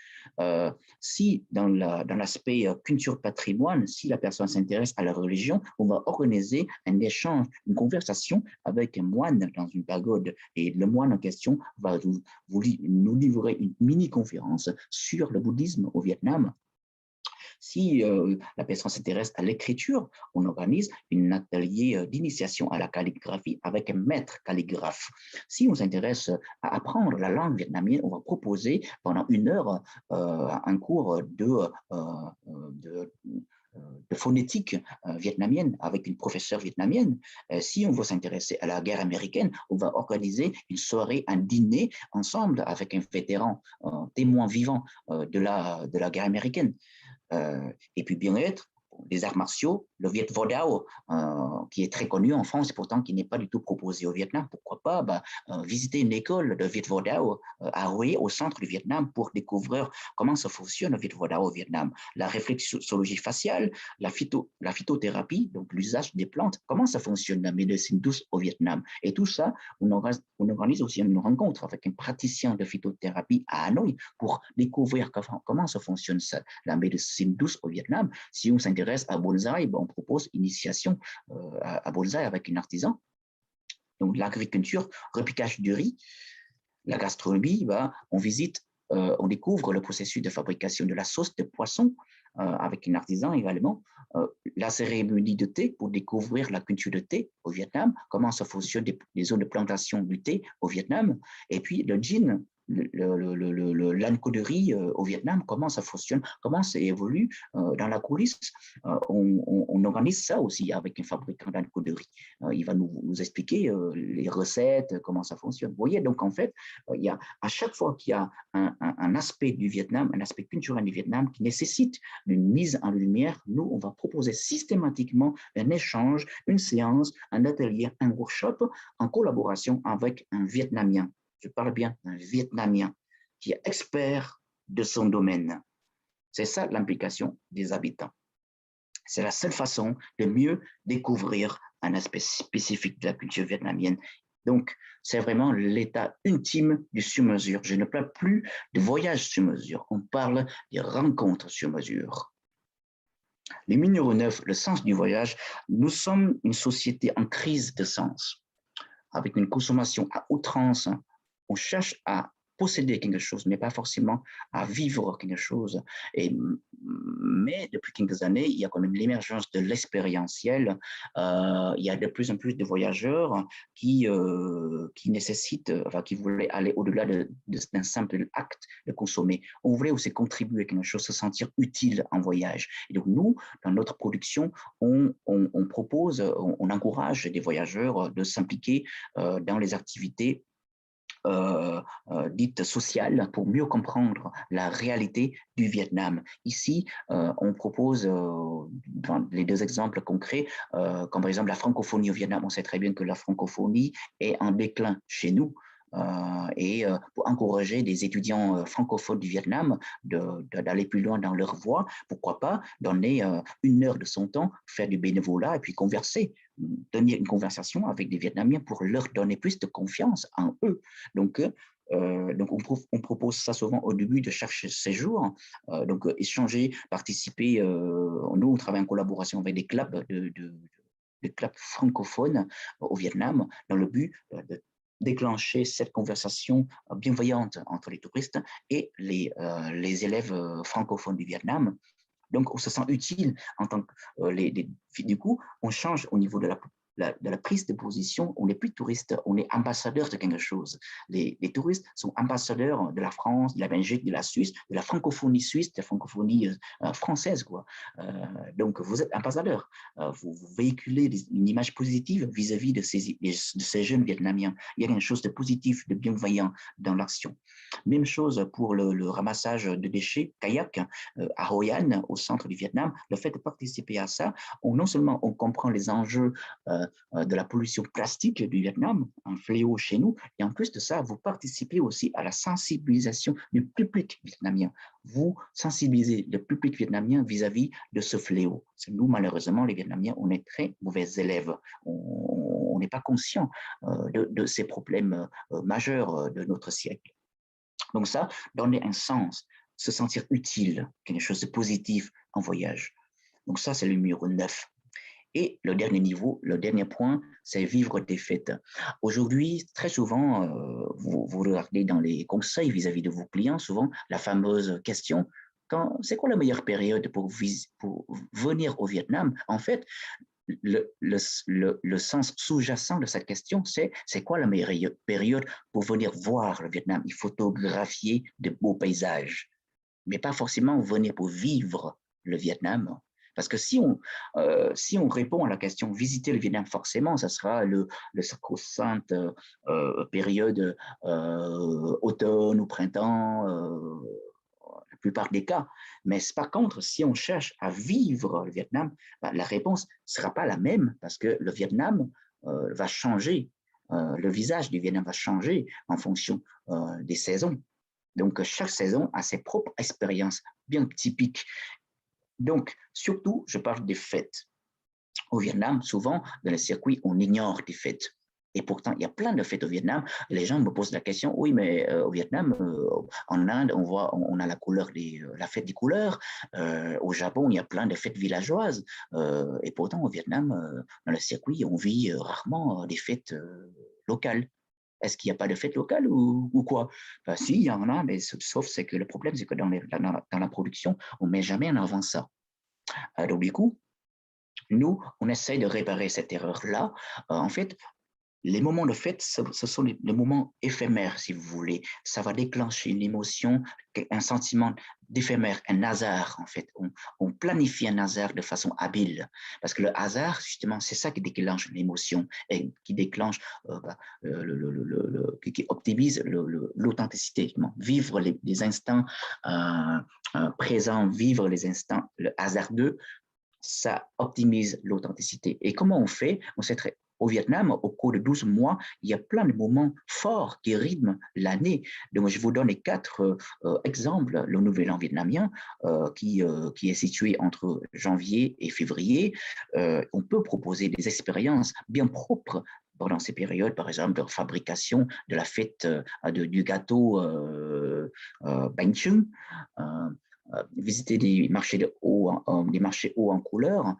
B: si dans l'aspect culture patrimoine, si la personne s'intéresse à la religion, on va organiser un échange, une conversation avec un moine dans une pagode. Et le moine en question va nous livrer une mini-conférence sur le bouddhisme au Vietnam. Si la personne s'intéresse à l'écriture, on organise un atelier d'initiation à la calligraphie avec un maître calligraphe. Si on s'intéresse à apprendre la langue vietnamienne, on va proposer pendant 1 heure un cours de phonétique vietnamienne avec une professeure vietnamienne. Si on veut s'intéresser à la guerre américaine, on va organiser une soirée, un dîner ensemble avec un vétéran, témoin vivant de la guerre américaine. Et puis bien-être, les arts martiaux, le Viet Vo Dao, qui est très connu en France et pourtant qui n'est pas du tout proposé au Vietnam. Pourquoi pas visiter une école de Viet Vo Dao à Hue, au centre du Vietnam, pour découvrir comment ça fonctionne le Viet Vo Dao au Vietnam. La réflexologie faciale, la phytothérapie, donc l'usage des plantes, comment ça fonctionne la médecine douce au Vietnam. Et tout ça, on organise aussi une rencontre avec un praticien de phytothérapie à Hanoï pour découvrir comment ça fonctionne la médecine douce au Vietnam. Si on s'intéresse à bonsaï, on propose initiation à bonsaï avec un artisan. Donc l'agriculture, repiquage du riz, la gastronomie, on visite, on découvre le processus de fabrication de la sauce de poisson avec un artisan également. La cérémonie de thé pour découvrir la culture de thé au Vietnam, comment ça fonctionne les zones de plantation du thé au Vietnam, et puis le gin, l'ancoderie au Vietnam, comment ça fonctionne, comment ça évolue dans la coulisse. On organise ça aussi avec un fabricant d'ancoderie. Il va nous expliquer les recettes, comment ça fonctionne. Vous voyez, donc en fait, il y a, à chaque fois qu'il y a un aspect du Vietnam, un aspect culturel du Vietnam qui nécessite une mise en lumière, nous, on va proposer systématiquement un échange, une séance, un atelier, un workshop en collaboration avec un Vietnamien. Je parle bien d'un Vietnamien qui est expert de son domaine. C'est ça l'implication des habitants. C'est la seule façon de mieux découvrir un aspect spécifique de la culture vietnamienne. Donc, c'est vraiment l'état ultime du sur-mesure. Je ne parle plus de voyage sur mesure, on parle des rencontres sur mesure. Le numéro 9, le sens du voyage. Nous sommes une société en crise de sens, avec une consommation à outrance. On cherche à posséder quelque chose, mais pas forcément à vivre quelque chose. Mais depuis quelques années, il y a quand même l'émergence de l'expérientiel. Il y a de plus en plus de voyageurs qui nécessitent, qui voulaient aller au-delà d'un simple acte de consommer. On voulait aussi contribuer à quelque chose, se sentir utile en voyage. Et donc nous, dans notre production, on propose, on encourage des voyageurs de s'impliquer dans les activités dite sociale pour mieux comprendre la réalité du Vietnam. Ici, on propose dans les deux exemples concrets, comme par exemple la francophonie au Vietnam. On sait très bien que la francophonie est en déclin chez nous. Et pour encourager des étudiants francophones du Vietnam d'aller plus loin dans leur voie, pourquoi pas donner 1 heure de son temps, faire du bénévolat et puis converser, tenir une conversation avec des Vietnamiens pour leur donner plus de confiance en eux. Donc on propose ça souvent au début de chaque séjour. Échanger, participer. Nous, on travaille en collaboration avec des clubs des clubs francophones au Vietnam dans le but de déclencher cette conversation bienveillante entre les touristes et les élèves francophones du Vietnam. Donc, on se sent utile en tant que du coup, on change au niveau de la prise de position. On n'est plus touriste, on est ambassadeur de quelque chose. Les touristes sont ambassadeurs de la France, de la Belgique, de la Suisse, de la francophonie suisse, de la francophonie française, quoi. Donc, vous êtes ambassadeur. Vous véhiculez une image positive vis-à-vis de ces jeunes Vietnamiens. Il y a quelque chose de positif, de bienveillant dans l'action. Même chose pour le ramassage de déchets, kayak, à Hoi An, au centre du Vietnam. Le fait de participer à ça, non seulement on comprend les enjeux de la pollution plastique du Vietnam, un fléau chez nous, et en plus de ça, vous participez aussi à la sensibilisation du public vietnamien. Vous sensibilisez le public vietnamien vis-à-vis de ce fléau. Nous, malheureusement, les Vietnamiens, on est très mauvais élèves. On n'est pas conscient de ces problèmes majeurs de notre siècle. Donc ça, donner un sens, se sentir utile, quelque chose de positif en voyage. Donc ça, c'est le numéro 9. Et le dernier niveau, le dernier point, c'est vivre des fêtes. Aujourd'hui, très souvent, vous regardez dans les conseils vis-à-vis de vos clients, souvent la fameuse question, c'est quoi la meilleure période pour venir au Vietnam? En fait, le sens sous-jacent de cette question, c'est quoi la meilleure période pour venir voir le Vietnam et photographier de beaux paysages, mais pas forcément venir pour vivre le Vietnam. Parce que si on répond à la question visiter le Vietnam, forcément, ça sera le sacro-sainte période automne ou printemps, plupart des cas. Mais par contre, si on cherche à vivre le Vietnam, la réponse ne sera pas la même parce que le Vietnam va changer. Le visage du Vietnam va changer en fonction des saisons. Donc, chaque saison a ses propres expériences bien typiques. Donc, surtout, je parle des fêtes. Au Vietnam, souvent, dans le circuit, on ignore des fêtes. Et pourtant, il y a plein de fêtes au Vietnam. Et les gens me posent la question, oui, mais au Vietnam, en Inde, on a la fête des couleurs. Au Japon, il y a plein de fêtes villageoises. Et pourtant, au Vietnam, dans le circuit, on vit rarement des fêtes locales. Est-ce qu'il n'y a pas de fête locale ou quoi? Si, il y en a, mais sauf c'est que le problème, c'est que dans la production, on ne met jamais en avant ça. Donc, du coup, nous, on essaye de réparer cette erreur-là. En fait, les moments de fête, ce sont les moments éphémères, si vous voulez. Ça va déclencher une émotion, un sentiment d'éphémère, un hasard, en fait. On planifie un hasard de façon habile. Parce que le hasard, justement, c'est ça qui déclenche l'émotion et qui déclenche, qui optimise l'authenticité. Vivre les instants présents, vivre les instants hasardeux, ça optimise l'authenticité. Et comment on fait? On sait très au Vietnam, au cours de 12 mois, il y a plein de moments forts qui rythment l'année. Donc, je vous donne les 4 exemples. Le Nouvel An vietnamien, qui est situé entre janvier et février, on peut proposer des expériences bien propres pendant ces périodes, par exemple, de fabrication de la fête du gâteau Bánh Chưng, visiter des marchés hauts en couleurs,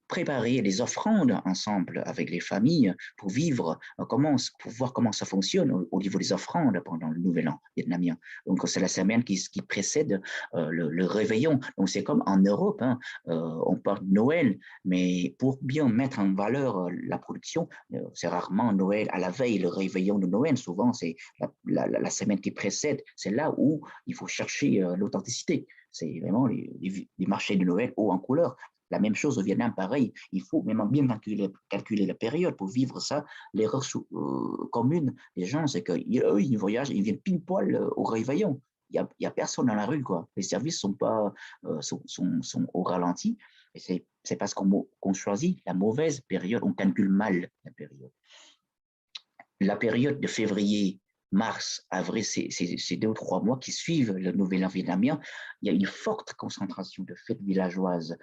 B: préparer des offrandes ensemble avec les familles pour vivre, pour voir comment ça fonctionne au niveau des offrandes pendant le Nouvel An vietnamien. Donc, c'est la semaine qui précède le réveillon. Donc, c'est comme en Europe, hein, on parle de Noël, mais pour bien mettre en valeur la production, c'est rarement Noël à la veille, le réveillon de Noël. Souvent, c'est la semaine qui précède. C'est là où il faut chercher l'authenticité. C'est vraiment les marchés de Noël hauts en couleur. La même chose au Vietnam, pareil. Il faut vraiment bien calculer la période pour vivre ça. L'erreur commune des gens, c'est qu'eux, ils voyagent, ils viennent pile poil au réveillon. Il n'y a personne dans la rue, quoi. Les services sont au ralenti. Et c'est parce qu'on choisit la mauvaise période, on calcule mal la période. La période de février, mars, avril, ces 2 ou 3 mois qui suivent le Nouvel An vietnamien, il y a une forte concentration de fêtes villageoises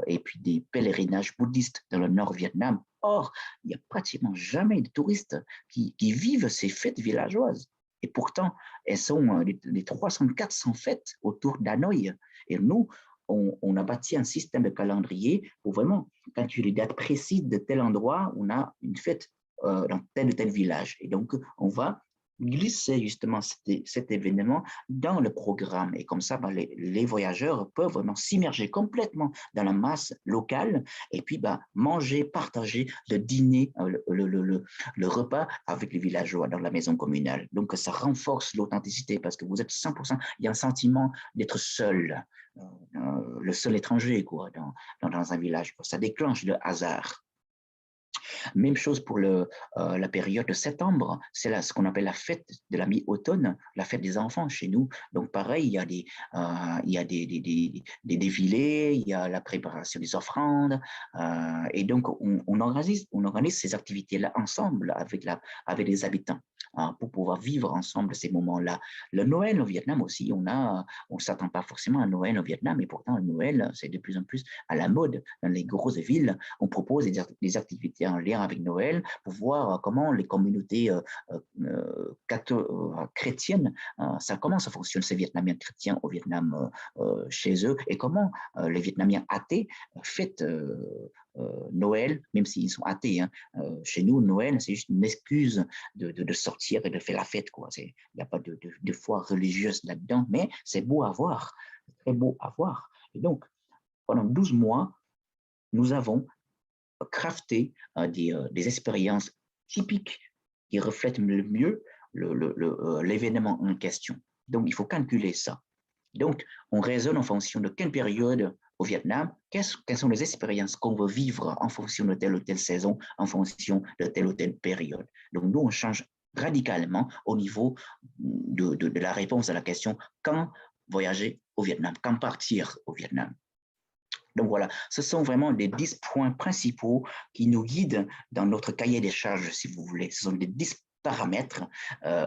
B: et puis des pèlerinages bouddhistes dans le nord Vietnam. Or, il n'y a pratiquement jamais de touristes qui vivent ces fêtes villageoises. Et pourtant, elles sont les 300-400 fêtes autour d'Hanoï. Et nous, on a bâti un système de calendrier pour vraiment calculer les dates précises de tel endroit où on a une fête dans tel ou tel village. Et donc, on va glisser justement cet événement dans le programme. Et comme ça, les voyageurs peuvent vraiment s'immerger complètement dans la masse locale et puis manger, partager le dîner, le repas avec les villageois dans la maison communale. Donc, ça renforce l'authenticité parce que vous êtes 100%, il y a un sentiment d'être seul, le seul étranger quoi, dans un village. Ça déclenche le hasard. Même chose pour la période de septembre, c'est ce qu'on appelle la fête de la mi-automne, la fête des enfants chez nous. Donc pareil, il y a des défilés, il y a la préparation des offrandes, et donc on organise ces activités-là ensemble avec les habitants pour pouvoir vivre ensemble ces moments-là. Le Noël au Vietnam aussi, on ne s'attend pas forcément à Noël au Vietnam, mais pourtant le Noël, c'est de plus en plus à la mode dans les grosses villes. On propose des activités en lien avec Noël pour voir comment les communautés chrétiennes, comment ça fonctionne, ces Vietnamiens chrétiens au Vietnam chez eux, et comment les Vietnamiens athées fêtent Noël, même s'ils sont athées. Hein. Chez nous, Noël, c'est juste une excuse de sortir et de faire la fête. Il n'y a pas de foi religieuse là-dedans, mais c'est beau à voir, très beau à voir. Et donc, pendant 12 mois, nous avons crafté des expériences typiques qui reflètent le mieux l'événement en question. Donc, il faut calculer ça. Donc, on raisonne en fonction de quelle période au Vietnam, quelles sont les expériences qu'on veut vivre en fonction de telle ou telle saison, en fonction de telle ou telle période. Donc, nous, on change radicalement au niveau de la réponse à la question quand voyager au Vietnam, quand partir au Vietnam. Donc voilà, ce sont vraiment les 10 points principaux qui nous guident dans notre cahier des charges, si vous voulez. Ce sont les 10 paramètres.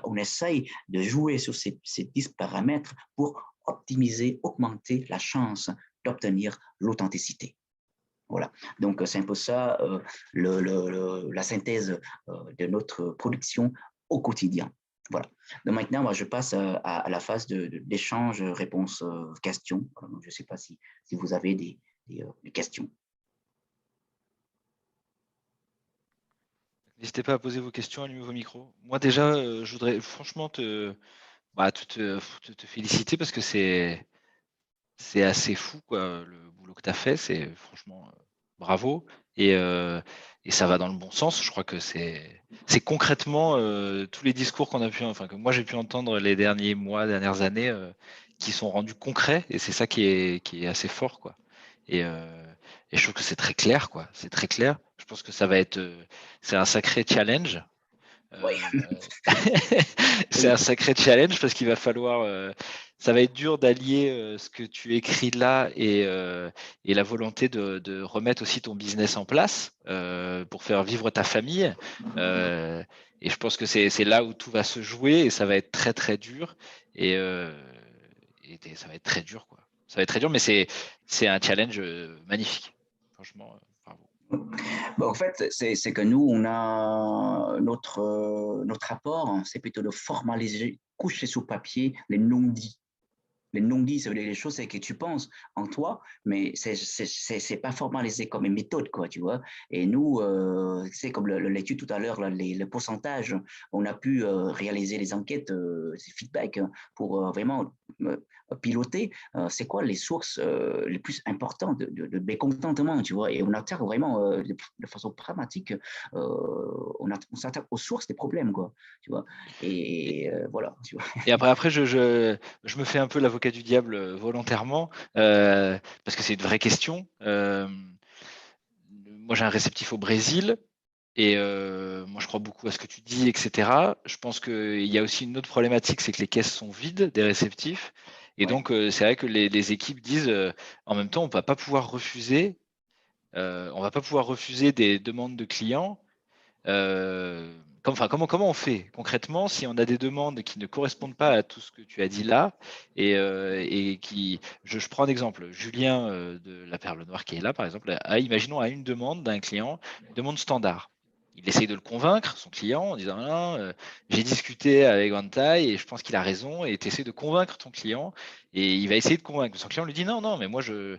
B: On essaye de jouer sur ces 10 paramètres pour optimiser, augmenter la chance d'obtenir l'authenticité. Voilà, donc c'est un peu ça la synthèse de notre production au quotidien. Voilà. Donc maintenant, moi, je passe à la phase d'échange, réponse, questions. Je ne sais pas si vous avez des questions.
A: N'hésitez pas à poser vos questions, allumer vos micros. Moi déjà, je voudrais franchement te féliciter parce que c'est assez fou quoi, le boulot que tu as fait. C'est franchement bravo et ça va dans le bon sens. Je crois que c'est concrètement tous les discours qu'on a que moi j'ai pu entendre les derniers mois, dernières années, qui sont rendus concrets et c'est ça qui est assez fort quoi. Et je trouve que c'est très clair quoi. C'est très clair. Je pense que ça va être c'est un sacré challenge.
B: Oui.
A: C'est un sacré challenge parce qu'il va falloir ça va être dur d'allier ce que tu écris là et la volonté de remettre aussi ton business en place pour faire vivre ta famille. Et je pense que c'est là où tout va se jouer et ça va être très très dur et ça va être très dur quoi. Ça va être très dur, mais c'est un challenge magnifique. Franchement, bravo.
B: Bon, en fait, c'est que nous, on a notre apport, c'est plutôt de formaliser, coucher sur papier les non-dits. Les non-dits, ça veut dire les choses c'est que tu penses en toi, mais c'est pas formalisé comme une méthode, quoi, tu vois. Et nous, c'est comme l'étude tout à l'heure, le pourcentage, on a pu réaliser les enquêtes, ces feedbacks pour vraiment piloter, c'est quoi les sources les plus importantes de mécontentement, tu vois. Et on attaque vraiment de façon pragmatique, on s'attaque aux sources des problèmes, quoi, tu vois. Et voilà, tu vois.
A: Et après je me fais un peu l'avocat du diable volontairement, parce que c'est une vraie question. Moi, j'ai un réceptif au Brésil et moi, je crois beaucoup à ce que tu dis, et cetera. Je pense qu'il y a aussi une autre problématique, c'est que les caisses sont vides des réceptifs et
B: Ouais.
A: donc c'est vrai que les équipes disent, en même temps, on va pas pouvoir refuser, des demandes de clients. Comment on fait concrètement si on a des demandes qui ne correspondent pas à tout ce que tu as dit là et je prends un exemple, Julien de la Perle Noire qui est là par exemple, imaginons à une demande d'un client, une demande standard. Il essaye de le convaincre, son client, en disant non, j'ai discuté avec Vantai et je pense qu'il a raison et tu essaies de convaincre ton client et il va essayer de convaincre. Son client lui dit non, mais moi je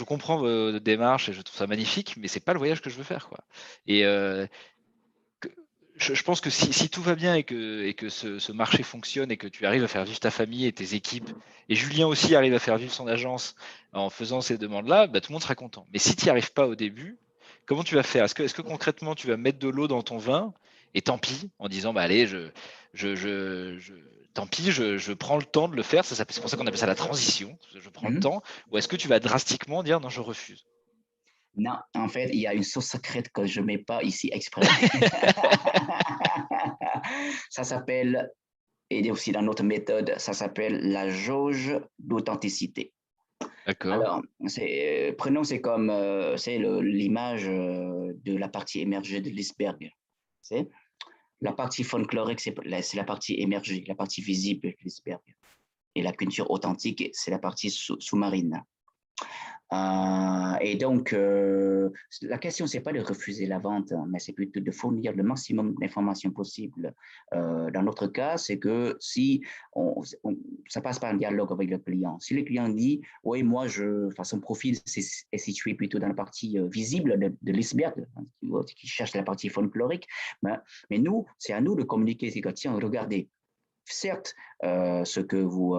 A: comprends vos démarches et je trouve ça magnifique, mais c'est pas le voyage que je veux faire quoi. Et, je pense que si tout va bien et que ce marché fonctionne et que tu arrives à faire vivre ta famille et tes équipes, et Julien aussi arrive à faire vivre son agence en faisant ces demandes-là, bah, tout le monde sera content. Mais si tu n'y arrives pas au début, comment tu vas faire? Est-ce que concrètement tu vas mettre de l'eau dans ton vin et tant pis en disant bah allez, tant pis, je prends le temps de le faire, c'est pour ça qu'on appelle ça la transition, je prends le
B: Mhm.
A: temps, ou est-ce que tu vas drastiquement dire non, je refuse?
B: Non, en fait, il y a une sauce secrète que je ne mets pas ici exprès. Ça s'appelle, et aussi dans notre méthode, ça s'appelle la jauge d'authenticité.
A: D'accord.
B: Alors, prenons, c'est comme c'est l'image de la partie émergée de l'iceberg. C'est la partie folklorique, c'est la partie émergée, la partie visible de l'iceberg. Et la culture authentique, c'est la partie sous-marine. Et donc, la question, c'est pas de refuser la vente, hein, mais c'est plutôt de fournir le maximum d'informations possibles. Dans notre cas, c'est que si ça passe par un dialogue avec le client. Si le client dit, oui, moi, son profil est situé plutôt dans la partie visible de l'iceberg, hein, qui cherche la partie folklorique, mais nous, c'est à nous de communiquer. C'est que, tiens, regardez, certes, ce que vous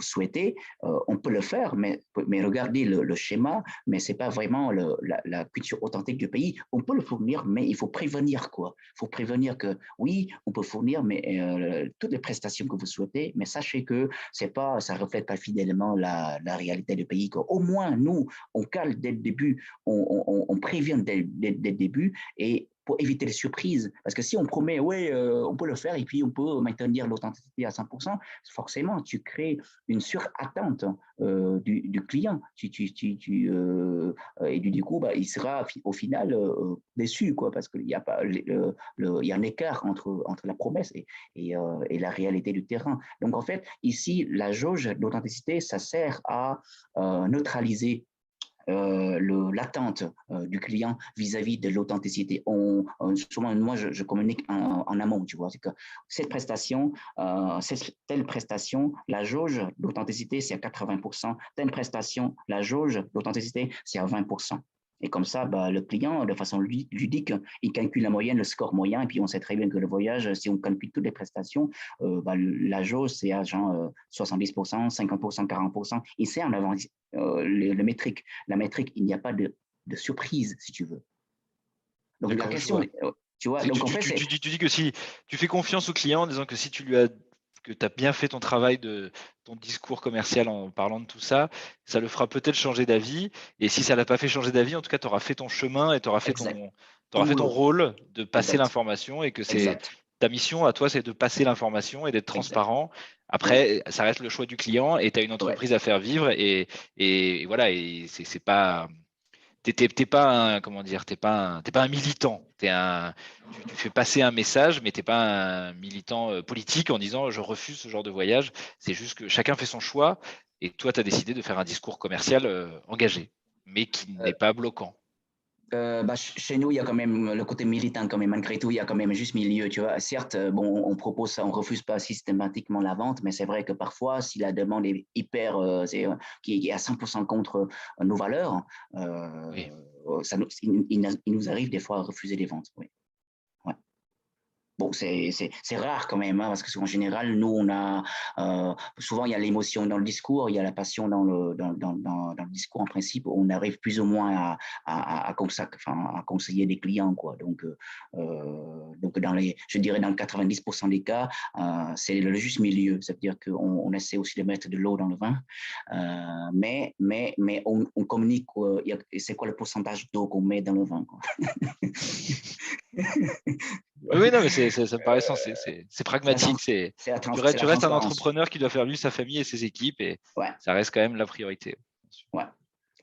B: souhaitez, on peut le faire, mais regardez le schéma, mais ce n'est pas vraiment la culture authentique du pays. On peut le fournir, mais il faut prévenir quoi. Il faut prévenir que oui, on peut fournir mais, toutes les prestations que vous souhaitez, mais sachez que ça ne reflète pas fidèlement la réalité du pays. Quoi. Au moins, nous, on cale dès le début, on prévient dès le début et pour éviter les surprises. Parce que si on promet, oui, on peut le faire et puis on peut maintenir intensité à 100%, forcément, tu crées une surattente du client. Et du coup, bah, il sera au final déçu, quoi, parce qu'il y a pas il y a un écart entre la promesse et la réalité du terrain. Donc, en fait, ici, la jauge d'authenticité, ça sert à neutraliser l'attente du client vis-à-vis de l'authenticité. Souvent, moi, je communique en amont, tu vois. C'est que cette prestation, telle prestation, la jauge d'authenticité, c'est à 80%. Telle prestation, la jauge d'authenticité, c'est à 20%. Et comme ça, bah, le client, de façon ludique, il calcule la moyenne, le score moyen, et puis on sait très bien que le voyage, si on calcule toutes les prestations, bah, la jauge, c'est à genre 70%, 50%, 40%, et c'est en avant le métrique. La métrique, il n'y a pas de surprise, si tu veux. Donc la question, tu vois, donc en fait,
A: tu dis que si tu fais confiance au client en disant que si tu lui as que tu as bien fait ton travail de ton discours commercial en parlant de tout ça, ça le fera peut-être changer d'avis. Et si ça l'a pas fait changer d'avis, en tout cas, tu auras fait ton chemin et tu auras fait
B: exact.
A: ton rôle de passer
B: Exact.
A: l'information et que c'est
B: Exact.
A: ta mission à toi, c'est de passer l'information et d'être transparent. Après, ça reste le choix du client et tu as une entreprise à faire vivre et voilà, et c'est pas t'es pas un, comment dire, t'es pas un militant. Tu fais passer un message, mais t'es pas un militant politique en disant je refuse ce genre de voyage. C'est juste que chacun fait son choix et toi, tu as décidé de faire un discours commercial engagé, mais qui n'est pas bloquant.
B: Bah, chez nous, il y a quand même le côté militant, quand même. Malgré tout, il y a quand même juste milieu, tu vois. Certes, bon, on propose ça, on refuse pas systématiquement la vente, mais c'est vrai que parfois, si la demande est hyper, qui est à 100% contre nos valeurs,
A: Oui.
B: il nous arrive des fois à refuser des ventes. Oui. Ouais. Bon, c'est rare quand même, hein, parce que en général, nous, on a souvent il y a l'émotion dans le discours, il y a la passion dans le discours en principe, on arrive plus ou moins à conseiller des clients, quoi. Donc je dirais dans 90% des cas, c'est le juste milieu, c'est-à-dire qu'on essaie aussi de mettre de l'eau dans le vin, mais on communique, c'est quoi le pourcentage d'eau qu'on met dans le vin, quoi.
A: Oui, non, mais ça me paraît sensé, c'est pragmatique. Tu restes un entrepreneur qui doit faire vivre sa famille et ses équipes et ça reste quand même la priorité.
B: Ouais.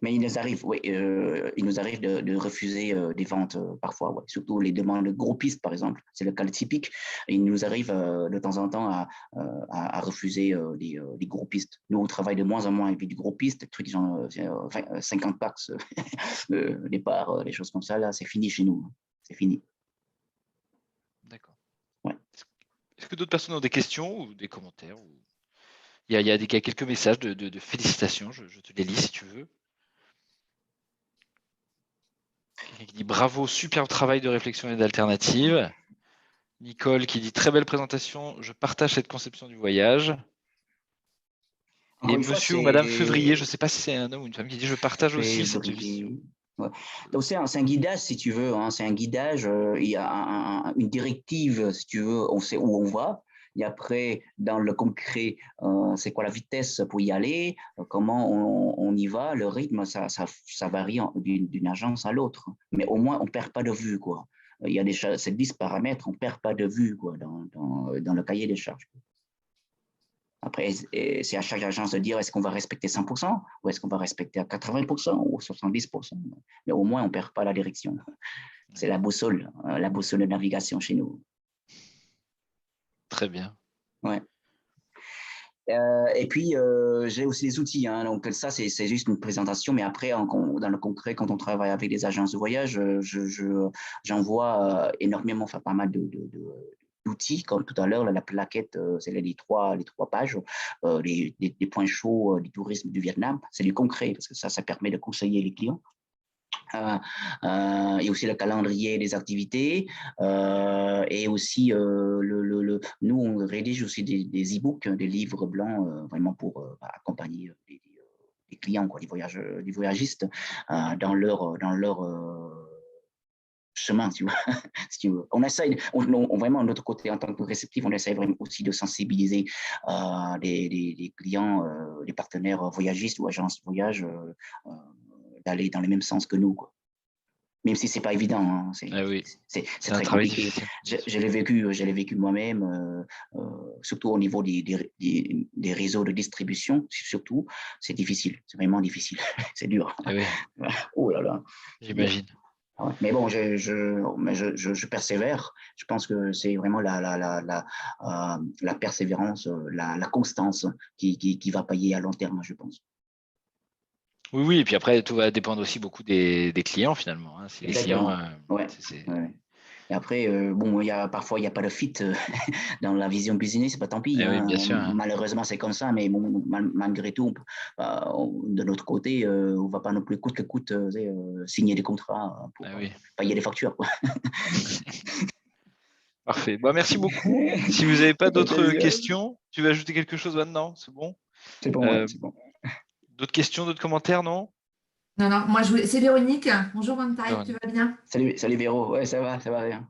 B: Mais il nous arrive, il nous arrive de refuser des ventes parfois, surtout les demandes de groupistes, par exemple. C'est le cas typique. Il nous arrive de temps en temps à refuser des groupistes. Nous, on travaille de moins en moins avec des groupistes, des trucs genre 50 packs départ, des choses comme ça. Là, c'est fini chez nous. C'est fini.
A: D'accord.
B: Ouais.
A: Est-ce que d'autres personnes ont des questions ou des commentaires il y a quelques messages de félicitations, je te les lis si tu veux. Quelqu'un qui dit bravo, superbe travail de réflexion et d'alternative. Nicole qui dit très belle présentation, je partage cette conception du voyage. Et monsieur ou madame Février, je ne sais pas si c'est un homme ou une femme qui dit je partage aussi cette vision.
B: Ouais. Donc c'est un guidage si tu veux, hein, c'est un guidage, il y a une directive si tu veux, on sait où on va. Et après, dans le concret, c'est quoi la vitesse pour y aller, comment on y va, le rythme, ça varie d'une agence à l'autre. Mais au moins, on ne perd pas de vue, quoi. Il y a ces 10 paramètres, on ne perd pas de vue, quoi, dans le cahier des charges. Après, c'est à chaque agence de dire est-ce qu'on va respecter 100% ou est-ce qu'on va respecter à 80% ou 70%. Mais au moins, on ne perd pas la direction. C'est la boussole de navigation chez nous.
A: Très bien.
B: Ouais. Et puis, j'ai aussi des outils. Hein, donc, ça, c'est juste une présentation. Mais après, dans le concret, quand on travaille avec des agences de voyage, j'envoie énormément, enfin, pas mal d'outils. Comme tout à l'heure, la plaquette, c'est les trois pages, des points chauds du tourisme du Vietnam. C'est du concret parce que ça permet de conseiller les clients. Il y a aussi le calendrier des activités et aussi nous on rédige aussi des e-books, des livres blancs vraiment pour accompagner les clients, quoi, les voyagistes dans leur chemin, tu vois. Si tu veux. On essaye, vraiment de notre côté en tant que réceptif, on essaye vraiment aussi de sensibiliser des clients, des partenaires voyagistes ou agences de voyage d'aller dans le même sens que nous, quoi. même si c'est pas évident, hein, c'est
A: oui.
B: c'est
A: C'est un
B: très
A: travail
B: compliqué.
A: difficile.
B: Je l'ai vécu moi-même, surtout au niveau des réseaux de distribution, surtout, c'est difficile, c'est vraiment difficile, c'est dur.
A: Eh oui,
B: Oh là là, c'est dur.
A: j'imagine.
B: Ah ouais. Mais bon, je persévère. Je pense que c'est vraiment la persévérance, la constance qui va payer à long terme, je pense.
A: Oui, oui, et puis après, tout va dépendre aussi beaucoup des clients finalement, hein. Si les clients,
B: Exactement. Ouais.
A: c'est
B: Ouais. Et après, bon, parfois, il n'y a pas de fit dans la vision business, pas tant pis,
A: eh oui,
B: hein.
A: bien sûr, hein.
B: Malheureusement, c'est comme ça, mais bon, malgré tout, de notre côté, on ne va pas non plus coûte que coûte signer des contrats pour
A: Ah oui,
B: payer les factures, quoi.
A: parfait. Bah, merci beaucoup. Si vous n'avez pas
B: Ça fait
A: d'autres
B: plaisir.
A: questions, tu veux ajouter quelque chose maintenant? C'est bon?
B: C'est bon, ouais,
A: Euh,
B: c'est bon.
A: D'autres questions, d'autres commentaires, non?
C: Non, non, moi, c'est Véronique. Bonjour, Montaille, tu
A: Véronique.
C: vas bien?
B: Salut Véro, ouais, ça va bien.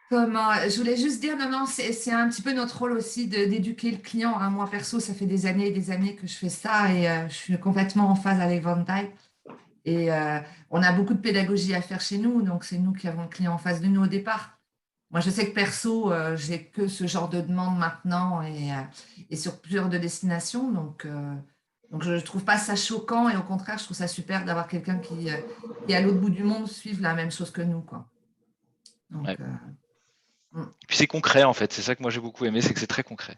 C: Comment, je voulais juste dire, non, non, c'est un petit peu notre rôle aussi d'éduquer le client, hein. Moi, perso, ça fait des années et des années que je fais ça et je suis complètement en phase avec Montaille. Et on a beaucoup de pédagogie à faire chez nous, donc c'est nous qui avons le client en face de nous au départ. Moi, je sais que perso, j'ai que ce genre de demande maintenant et sur plusieurs de destinations, donc je ne trouve pas ça choquant et au contraire, je trouve ça super d'avoir quelqu'un qui est à l'autre bout du monde suive la même chose que nous, quoi.
A: Ouais.
C: Donc,
A: Et puis c'est concret en fait, c'est ça que moi j'ai beaucoup aimé, c'est que c'est très concret.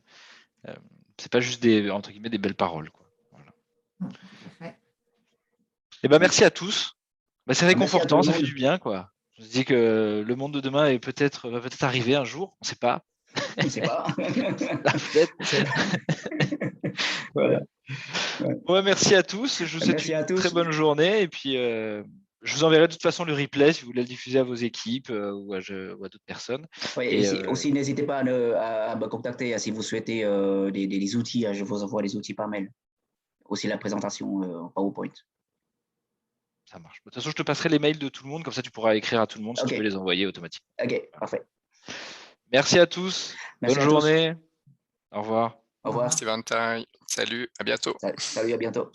A: C'est pas juste entre guillemets des belles paroles, quoi. Voilà.
C: tout à fait.
A: Et ben merci à tous. Bah, c'est
B: Merci à tout
A: réconfortant,
B: le
A: ça fait
B: monde.
A: du bien, quoi. Je me dis que le monde de demain va peut-être arriver un jour, on ne sait pas.
B: On ne sait pas.
A: Peut-être.
B: Voilà. Ouais.
A: Ouais, merci à tous. Je vous souhaite
B: Merci
A: une
B: à
A: très
B: tous.
A: bonne journée. Et puis, je vous enverrai de toute façon le replay si vous voulez le diffuser à vos équipes ou à d'autres personnes.
B: Oui,
A: Et
B: aussi, n'hésitez pas à me contacter si vous souhaitez des outils. Je vous envoie les outils par mail. Aussi la présentation en PowerPoint.
A: ça marche. De toute façon, je te passerai les mails de tout le monde. Comme ça, tu pourras écrire à tout le monde si tu
B: OK.
A: veux les envoyer automatiquement.
B: OK, parfait.
A: Merci à tous.
B: Merci
A: Bonne
B: à tous.
A: journée. Au revoir.
B: Au revoir.
C: Au
D: Merci Valentine. Salut, à bientôt.
B: Salut, à bientôt.